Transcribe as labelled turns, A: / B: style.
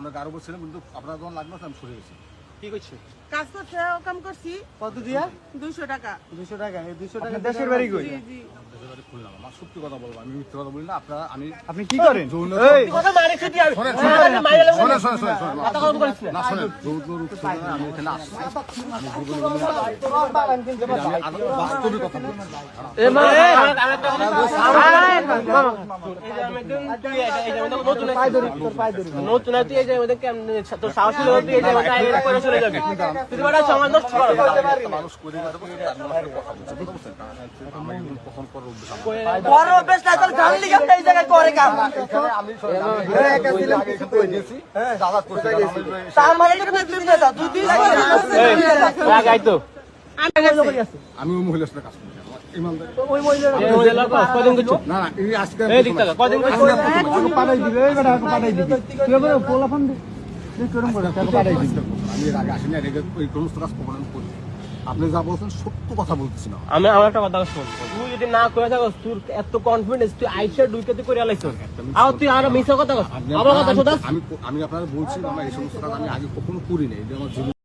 A: ওনাকে আরো বলছিলাম, কিন্তু আপনার যখন লাগলো আমি সরে গেছি।
B: কি করছে?
C: কাজ করছে, কাম করছি।
D: কত দিয়া?
C: 200 টাকা।
D: 200 টাকা। এই 200 টাকা
B: আপনার দেশের বাড়ি কই?
C: জি জি।
A: খুললাম, আমার সত্যি কথা বলবো, আমি মিথ্যে কথা বলি না। আপনারা আমি
D: আপনি কি করেন?
B: এই কথা মারে খেতে আর
A: শোনেন,
B: মাইরে
A: শোনেন,
B: কথা কম করিস না।
A: না শোনেন, যৌতুক উৎসবে আমি এখানে আসছি, আমি জীবনে বাস্তবিক কথা বলছি।
B: এ মা নতুন তুই এই যে ওদের কেমনে তোর সাহস হলো তুই এই যে ওটা করে চলে যাবি তুই বড় সমাজ নষ্ট করো
A: মানুষ করে দেবো, তার সাথে কথা বলছে, বুঝতে পারছেন? আমার এগুলো কখন করার উদ্দেশ্য আমার।
D: বড় বেশ না তোর গান লিখে এই জায়গায় করে কাম।
A: এখানে আমি একা ছিলাম, কিছু করে দিয়েছি, দাদা করতে গেছি।
D: তার মানে এটা তুমি না দাও, 2 দিন লাগে।
B: এই গাই তো
A: আমি ওই মহিলার সাথে কাজ করি, ইমানদারি।
D: ওই মহিলার
B: এই ওদের লোক কদিন কিছু
A: না না, এই আজকে
B: এই দিক থেকে কদিন কিছু
D: পাঠাই দিবে, এই বেটা পাঠাই দিবে। তুই বলে পোলাপান দে। তুই করুম করে পাঠাই দিবে।
A: আমি এর আগে আসিনি, আর এই সমস্ত কাজ কখনো করি। আপনি যা বলছেন সত্য কথা বলতেছি না।
B: আমি আমার একটা কথা শুন তুই যদি না করে থাকস তোর এত কনফিডেন্স তুই আইসা ডুইকাতে করে আলাইছ আর তুই আর মিছা কথা কস আবার কথা শুনছ
A: আমি আপনার বলছি, আমার এই সমস্ত কাজ আমি আগে কখনো করি নাই, এটা আমার জীবন।